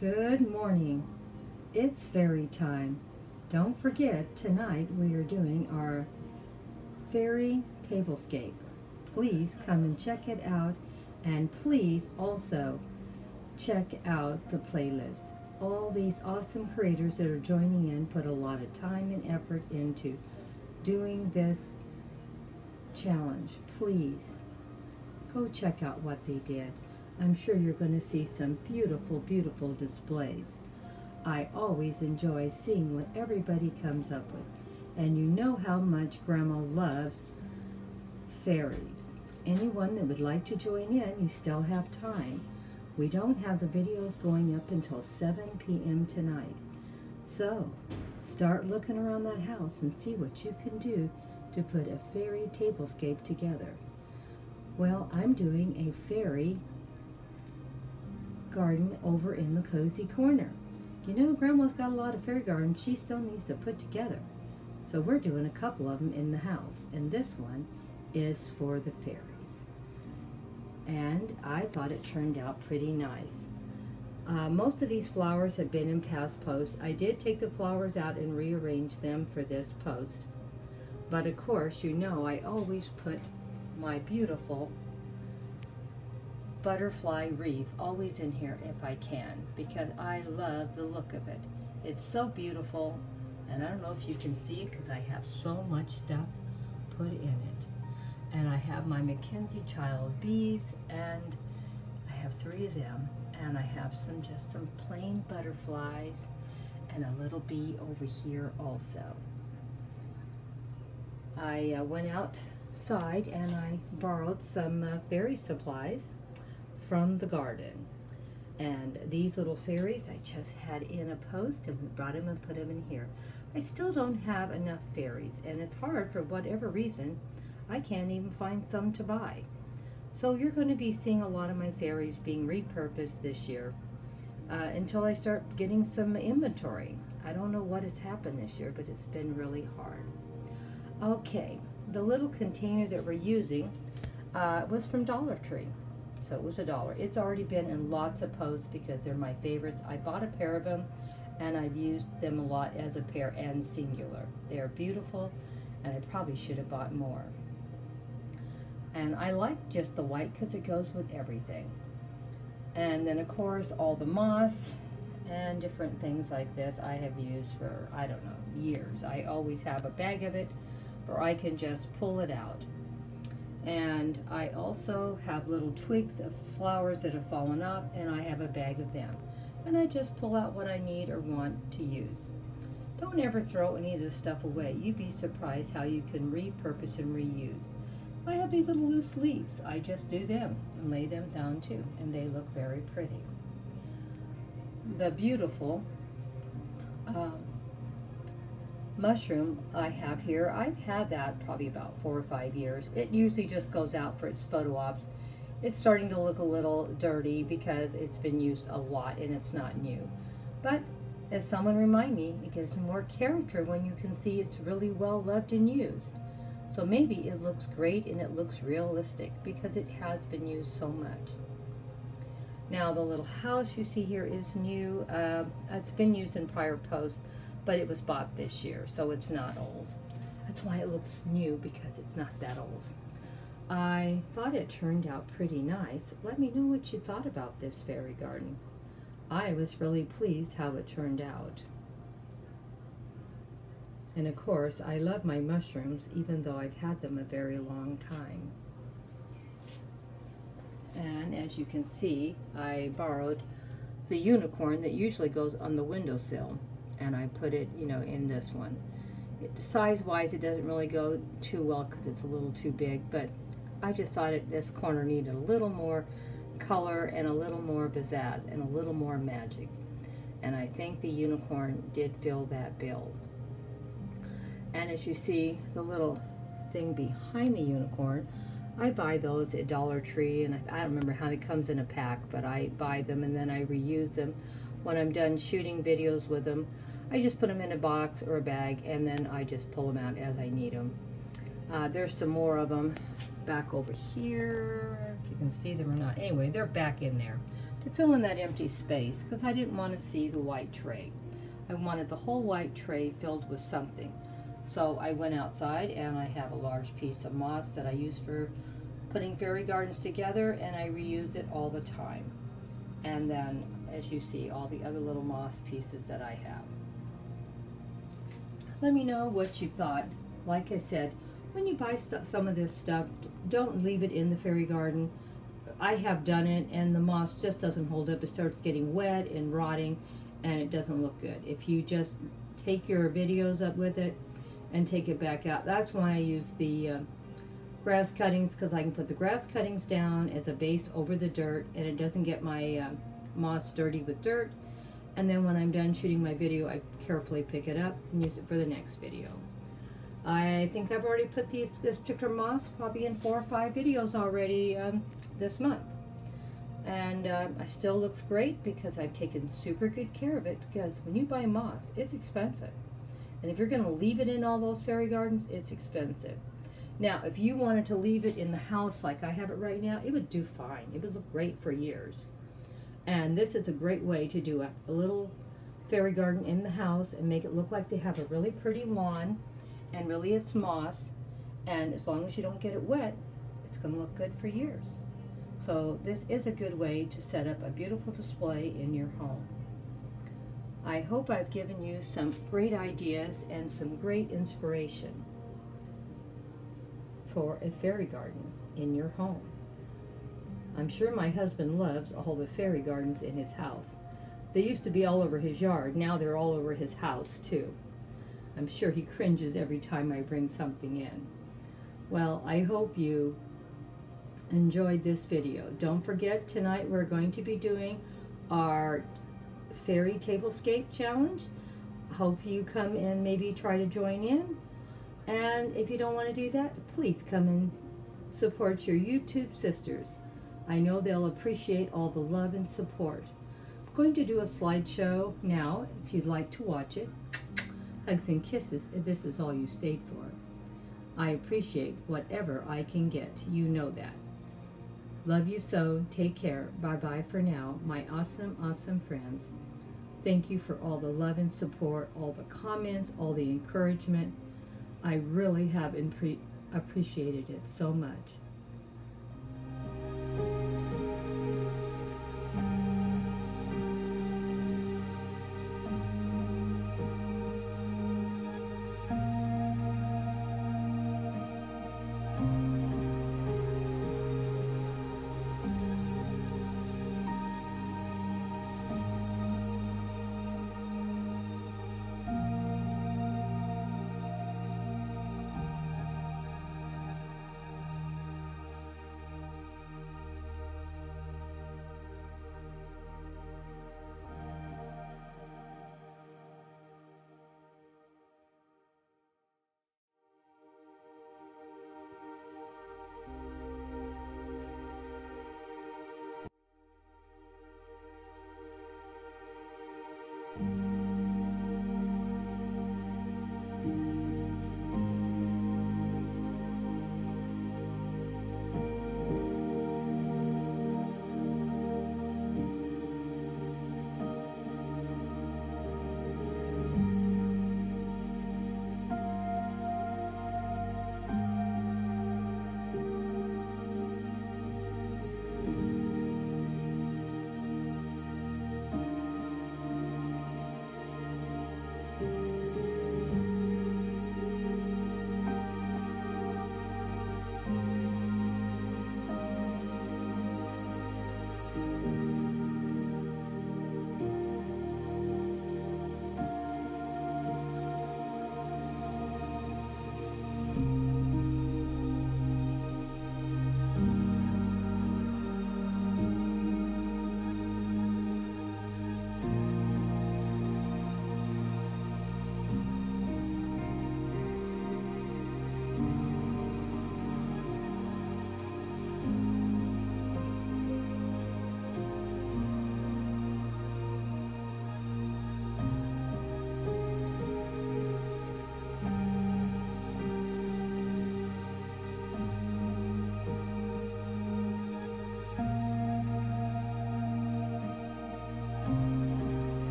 Good morning. It's fairy time. Don't forget, tonight we are doing our fairy tablescape. Please come and check it out, and please also check out the playlist. All these awesome creators that are joining in put a lot of time and effort into doing this challenge. Please go check out what they did. I'm sure you're going to see some beautiful, beautiful displays. I always enjoy seeing what everybody comes up with. And you know how much Grandma loves fairies. Anyone that would like to join in, you still have time. We don't have the videos going up until 7 p.m. tonight. So, start looking around that house and see what you can do to put a fairy tablescape together. Well, I'm doing a fairy garden over in the cozy corner. You know, Grandma's got a lot of fairy gardens she still needs to put together. So we're doing a couple of them in the house, and this one is for the fairies. And I thought it turned out pretty nice. Most of these flowers have been in past posts. I did take the flowers out and rearrange them for this post. But of course, you know, I always put my beautiful butterfly wreath always in here if I can, because I love the look of it. It's so beautiful, and I don't know if you can see it because I have so much stuff put in it. And I have my Mackenzie Child bees, and I have 3 of them, and I have just some plain butterflies and a little bee over here also. I went outside and I borrowed some fairy supplies from the garden, and these little fairies I just had in a post and we brought them and put them in here. I still don't have enough fairies, and it's hard for whatever reason. I can't even find some to buy. So you're going to be seeing a lot of my fairies being repurposed this year until I start getting some inventory. I don't know what has happened this year, but it's been really hard. Okay, the little container that we're using was from Dollar Tree. So it was $1. It's already been in lots of posts because they're my favorites. I bought a pair of them, and I've used them a lot as a pair and singular. They're beautiful, and I probably should have bought more. And I like just the white because it goes with everything. And then of course all the moss and different things like this I have used for, I don't know, years. I always have a bag of it, or I can just pull it out. And I also have little twigs of flowers that have fallen off, and I have a bag of them. And I just pull out what I need or want to use. Don't ever throw any of this stuff away. You'd be surprised how you can repurpose and reuse. I have these little loose leaves. I just do them and lay them down too, and they look very pretty. The beautiful mushroom I have here, I've had that probably about 4 or 5 years. It usually just goes out for its photo ops. It's starting to look a little dirty because it's been used a lot and it's not new. But as someone reminded me, it gives more character when you can see it's really well loved and used. So maybe it looks great and it looks realistic because it has been used so much. Now the little house you see here is new. It's been used in prior posts, but it was bought this year, so it's not old. That's why it looks new, because it's not that old. I thought it turned out pretty nice. Let me know what you thought about this fairy garden. I was really pleased how it turned out. And of course, I love my mushrooms, even though I've had them a very long time. And as you can see, I borrowed the unicorn that usually goes on the windowsill, and I put it, you know, in this one. Size-wise, it doesn't really go too well because it's a little too big, but I just thought this corner needed a little more color and a little more pizzazz and a little more magic. And I think the unicorn did fill that bill. And as you see, the little thing behind the unicorn, I buy those at Dollar Tree, and I don't remember how it comes in a pack, but I buy them and then I reuse them. When I'm done shooting videos with them, I just put them in a box or a bag, and then I just pull them out as I need them. There's some more of them back over here, if you can see them or not. Anyway, they're back in there. to fill in that empty space because I didn't want to see the white tray. I wanted the whole white tray filled with something. So I went outside and I have a large piece of moss that I use for putting fairy gardens together, and I reuse it all the time. And then, as you see, all the other little moss pieces that I have. Let me know what you thought. Like I said, when you buy some of this stuff, don't leave it in the fairy garden. I have done it, and the moss just doesn't hold up. It starts getting wet and rotting, and it doesn't look good. If you just take your videos up with it and take it back out, that's why I use the grass cuttings, because I can put the grass cuttings down as a base over the dirt, and it doesn't get my moss dirty with dirt. And then when I'm done shooting my video, I carefully pick it up and use it for the next video. I think I've already put this particular moss probably in 4 or 5 videos already this month. And it still looks great because I've taken super good care of it, because when you buy moss, it's expensive. And if you're going to leave it in all those fairy gardens, it's expensive. Now, if you wanted to leave it in the house like I have it right now, it would do fine. It would look great for years. And this is a great way to do a little fairy garden in the house and make it look like they have a really pretty lawn, and really it's moss. And as long as you don't get it wet, it's going to look good for years. So this is a good way to set up a beautiful display in your home. I hope I've given you some great ideas and some great inspiration for a fairy garden in your home. I'm sure my husband loves all the fairy gardens in his house. They used to be all over his yard. Now they're all over his house too. I'm sure he cringes every time I bring something in. Well, I hope you enjoyed this video. Don't forget, tonight we're going to be doing our Fairy Tablescape Challenge. Hope you come and maybe try to join in. And if you don't want to do that, please come and support your YouTube sisters. I know they'll appreciate all the love and support. I'm going to do a slideshow now, if you'd like to watch it. Hugs and kisses if this is all you stayed for. I appreciate whatever I can get. You know that. Love you so. Take care. Bye-bye for now, my awesome, awesome friends. Thank you for all the love and support, all the comments, all the encouragement. I really have appreciated it so much.